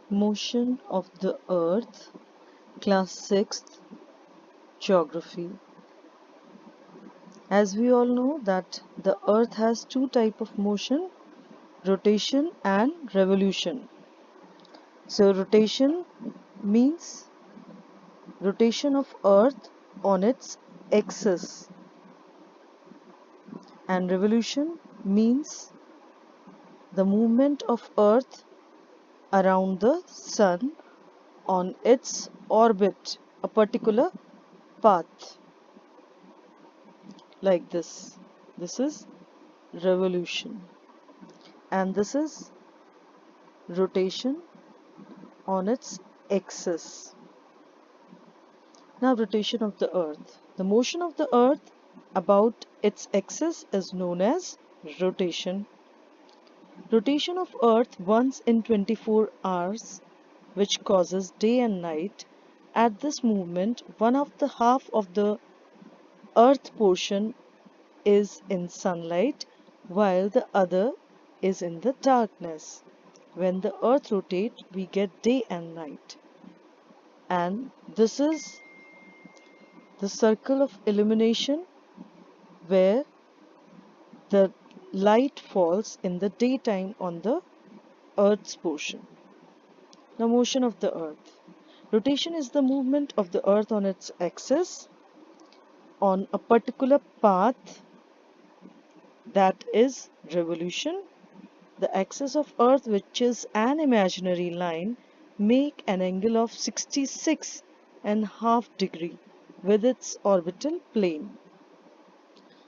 Motion of the Earth, Class 6th, Geography. As we all know that the Earth has two types of motion, rotation and revolution. So rotation means rotation of Earth on its axis, and revolution means the movement of Earth around the Sun on its orbit, a particular path, like this. This is revolution, and this is rotation on its axis. Now, rotation of the Earth. The motion of the Earth about its axis is known as rotation. Rotation of Earth once in 24 hours, which causes day and night. At this movement, one of the half of the Earth portion is in sunlight, while the other is in the darkness. When the Earth rotates, we get day and night. And this is the circle of illumination where the light falls in the daytime on the Earth's portion. The motion of the Earth. Rotation is the movement of the Earth on its axis on a particular path, that is revolution. The axis of Earth, which is an imaginary line, make an angle of 66.5 degree with its orbital plane.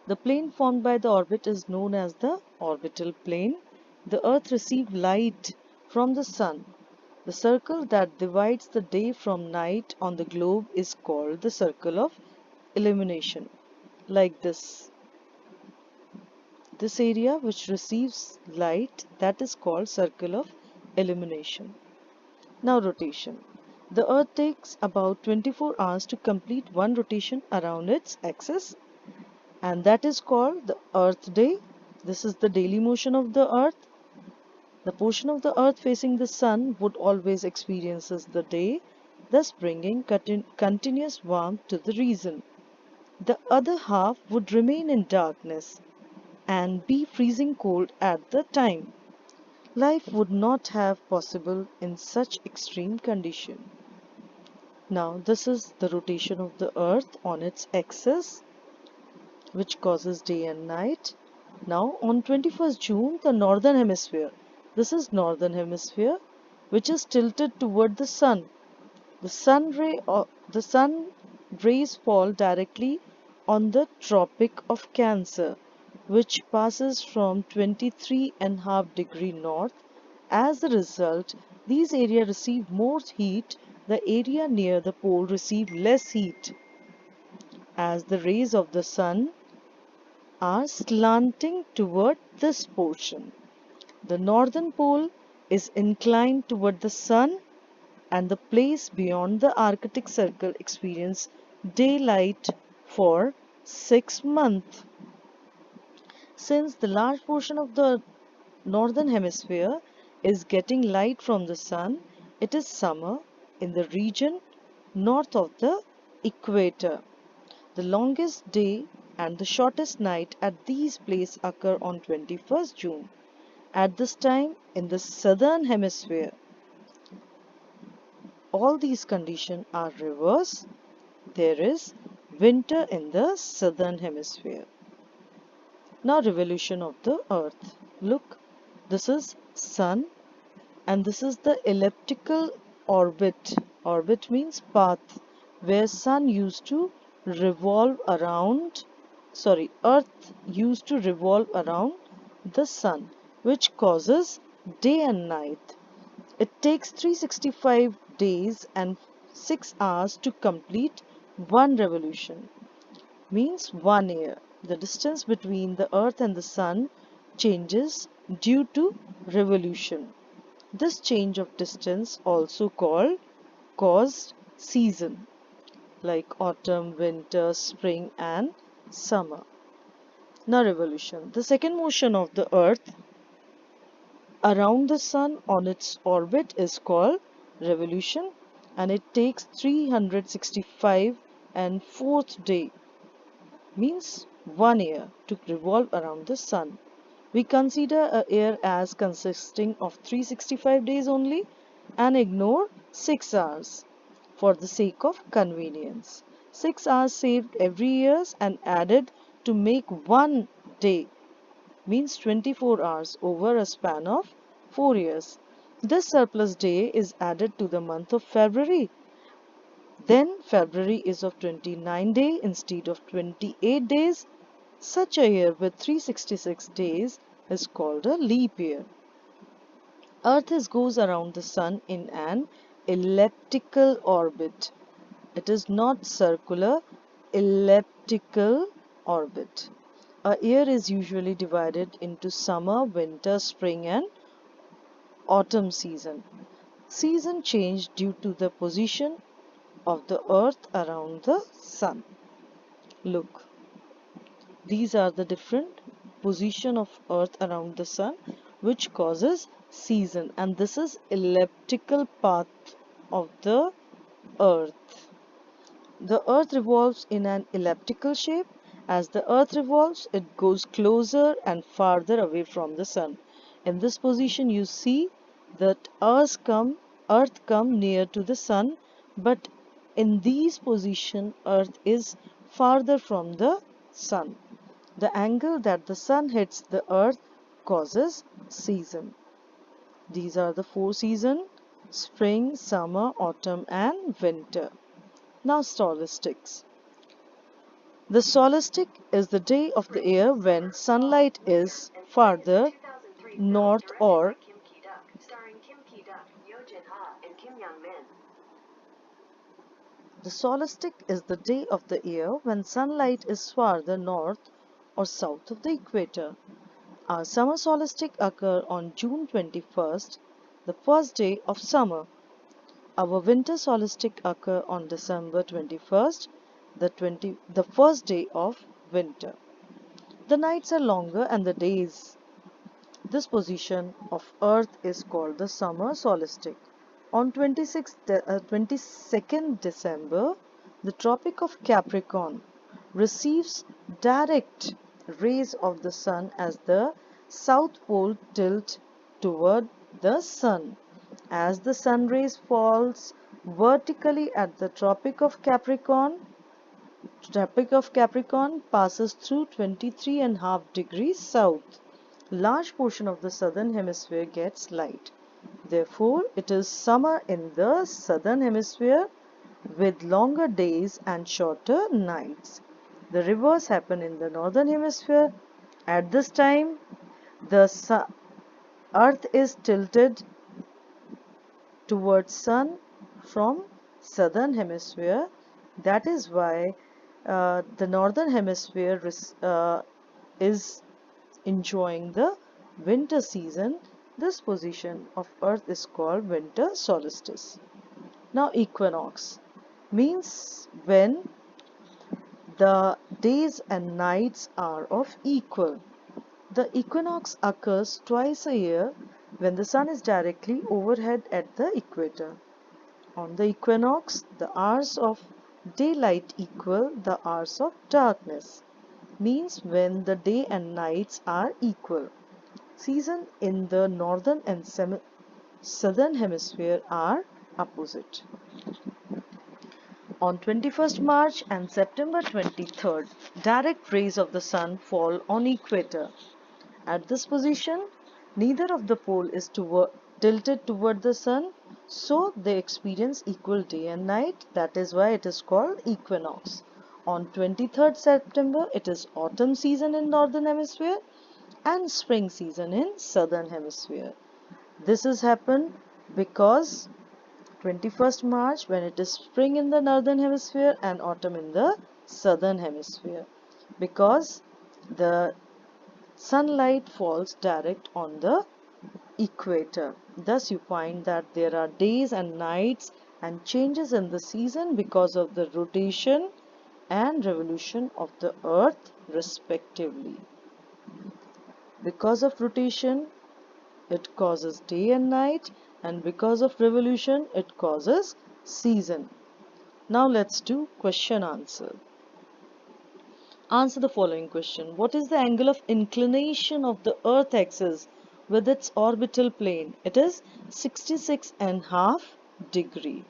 The plane formed by the orbit is known as the orbital plane. The Earth receives light from the Sun. The circle that divides the day from night on the globe is called the circle of illumination, like this. This area which receives light, that is called circle of illumination. Now rotation. The Earth takes about 24 hours to complete one rotation around its axis, and that is called the Earth day. This is the daily motion of the Earth. The portion of the Earth facing the Sun would always experiences the day, thus bringing continuous warmth to the region. The other half would remain in darkness and be freezing cold at the time. Life would not have possible in such extreme condition. Now this is the rotation of the Earth on its axis, which causes day and night. Now on 21st June, the northern hemisphere, this is northern hemisphere, which is tilted toward the sun. The sun rays fall directly on the Tropic of Cancer, which passes from 23.5 degree north. As a result, these areas receive more heat. The area near the pole receive less heat, as the rays of the sun are slanting toward this portion. The northern pole is inclined toward the sun, and the place beyond the Arctic Circle experience daylight for 6 months. Since the large portion of the northern hemisphere is getting light from the sun, it is summer in the region north of the equator. The longest day and the shortest night at these places occur on 21st June. At this time in the southern hemisphere, all these conditions are reversed. There is winter in the southern hemisphere. Now revolution of the earth. Look, this is sun and this is the elliptical orbit. Orbit means path where sun used to revolve around, earth used to revolve around the sun, which causes day and night. It takes 365 days and 6 hours to complete one revolution, means 1 year. The distance between the earth and the sun changes due to revolution. This change of distance also caused season, like autumn, winter, spring and summer. Now revolution. The second motion of the earth around the sun on its orbit is called revolution, and it takes 365 and fourth day, means 1 year, to revolve around the sun. We consider a year as consisting of 365 days only and ignore 6 hours for the sake of convenience. 6 hours saved every year and added to make 1 day, means 24 hours over a span of 4 years. This surplus day is added to the month of February. Then February is of 29 days instead of 28 days. Such a year with 366 days is called a leap year. Goes around the sun in an elliptical orbit. It is not circular, elliptical orbit. A year is usually divided into summer, winter, spring and autumn season. Season change due to the position of the earth around the sun. Look, these are the different position of earth around the sun which causes season, and this is elliptical path of the earth. The earth revolves in an elliptical shape. As the earth revolves, it goes closer and farther away from the sun. In this position you see that earth come near to the sun, but in these position earth is farther from the sun. The angle that the sun hits the earth causes season. These are the 4 seasons: spring, summer, autumn and winter. Now solstice. The solstice is the day of the year when sunlight is farther north or The solstice is the day of the year when sunlight is farther north or south of the equator. Our summer solstice occurs on June 21st, the first day of summer. Our winter solstice occurs on December 21st, the first day of winter. The nights are longer and the days. This position of Earth is called the summer solstice. On 22nd December, the Tropic of Capricorn receives direct rays of the sun as the south pole tilts toward the sun. As the sun rays falls vertically at the Tropic of Capricorn passes through 23.5 degrees south. Large portion of the southern hemisphere gets light. Therefore, it is summer in the southern hemisphere with longer days and shorter nights. The reverse happens in the northern hemisphere. At this time, the earth is tilted towards sun from southern hemisphere. That is why the northern hemisphere is enjoying the winter season. This position of earth is called winter solstice. Now equinox means when the days and nights are of equal. The equinox occurs twice a year when the sun is directly overhead at the equator. On the equinox, the hours of daylight equal the hours of darkness, means when the day and nights are equal. Seasons in the northern and southern hemisphere are opposite. On 21st March and September 23rd, direct rays of the sun fall on equator. At this position, neither of the pole is tilted toward the sun, so they experience equal day and night. That is why it is called equinox. On 23rd September, it is autumn season in northern hemisphere and spring season in southern hemisphere. This has happened because 21st March when it is spring in the northern hemisphere and autumn in the southern hemisphere, because the sunlight falls direct on the equator. Thus you find that there are days and nights and changes in the season because of the rotation and revolution of the earth respectively. Because of rotation it causes day and night, and because of revolution, it causes season. Now let's do question answer. Answer the following question. What is the angle of inclination of the Earth axis with its orbital plane? It is 66.5 degree.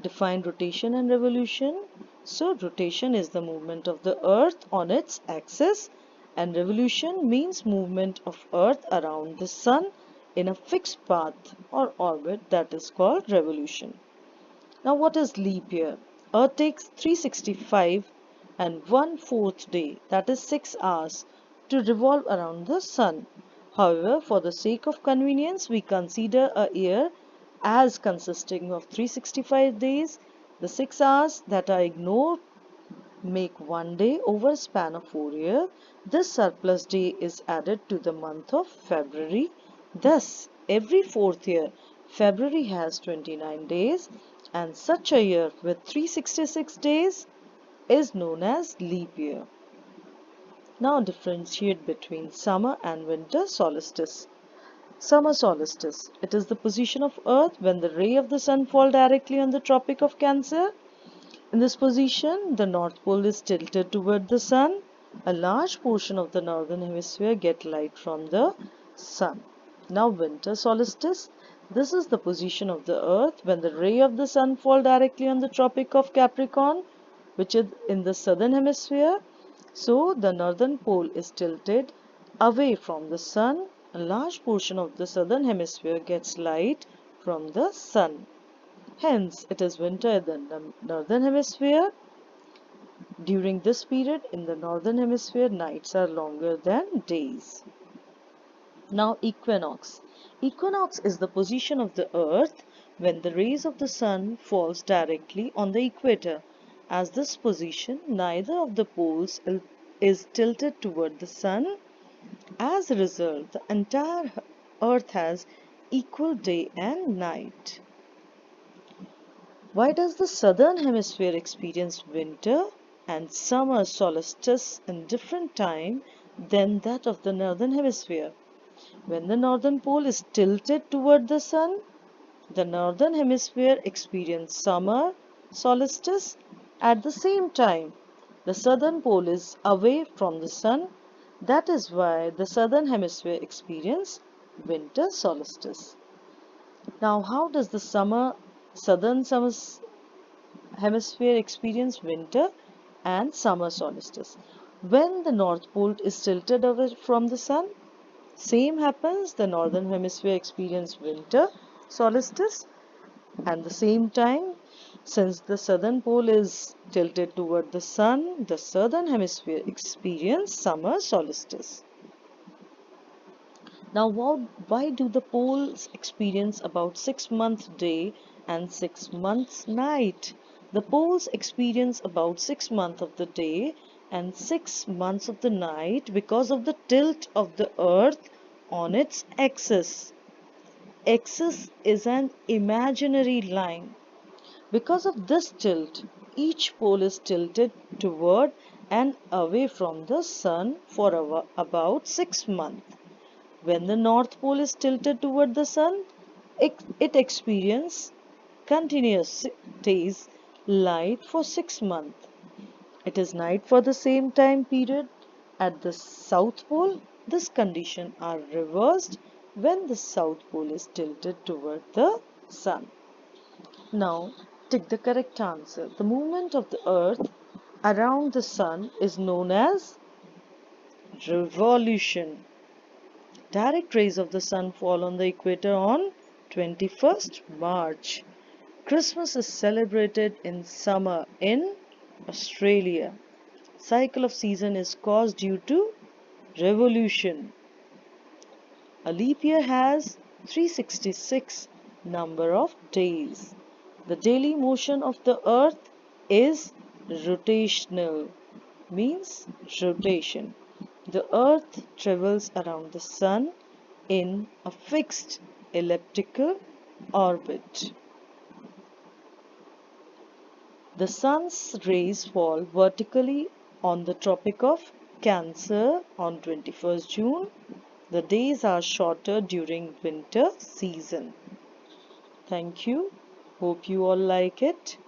Define rotation and revolution. So rotation is the movement of the Earth on its axis, and revolution means movement of Earth around the Sun in a fixed path or orbit, that is called revolution. Now what is leap year? Earth takes 365 and 1/4 day, that is 6 hours, to revolve around the Sun. However, for the sake of convenience, we consider a year as consisting of 365 days. The 6 hours that are ignored make one day over a span of 4 years. This surplus day is added to the month of February. Thus, every fourth year, February has 29 days, and such a year with 366 days is known as leap year. Now differentiate between summer and winter solstice. Summer solstice. It is the position of Earth when the ray of the sun falls directly on the Tropic of Cancer. In this position, the North Pole is tilted toward the Sun. A large portion of the northern hemisphere gets light from the Sun. Now winter solstice. This is the position of the Earth when the ray of the Sun falls directly on the Tropic of Capricorn, which is in the southern hemisphere. So the northern pole is tilted away from the Sun. A large portion of the southern hemisphere gets light from the Sun. Hence, it is winter in the northern hemisphere. During this period in the northern hemisphere, nights are longer than days. Now, equinox. Equinox is the position of the earth when the rays of the sun falls directly on the equator. As this position, neither of the poles is tilted toward the sun. As a result, the entire earth has equal day and night. Why does the southern hemisphere experience winter and summer solstice in different time than that of the northern hemisphere? When the northern pole is tilted toward the sun, the northern hemisphere experiences summer solstice. At the same time, the southern pole is away from the sun. That is why the southern hemisphere experiences winter solstice. Now, how does the southern hemisphere experience winter and summer solstice? When the North Pole is tilted away from the sun, same happens, the northern hemisphere experience winter solstice, and the same time, since the southern pole is tilted toward the sun, the southern hemisphere experience summer solstice. Now, why do the poles experience about 6 months day and 6 months night? The poles experience about 6 months of the day and 6 months of the night because of the tilt of the earth on its axis. Axis is an imaginary line. Because of this tilt, each pole is tilted toward and away from the sun for about 6 months. When the North Pole is tilted toward the sun, it experiences continuous days light for 6 months. It is night for the same time period. At the South Pole, this condition are reversed when the South Pole is tilted toward the sun. Now, take the correct answer. The movement of the earth around the sun is known as revolution. Direct rays of the sun fall on the equator on 21st March. Christmas is celebrated in summer in Australia. Cycle of season is caused due to revolution. A leap year has 366 number of days. The daily motion of the earth is rotational, means rotation. The earth travels around the sun in a fixed elliptical orbit. The sun's rays fall vertically on the Tropic of Cancer on 21st June. The days are shorter during winter season. Thank you. Hope you all like it.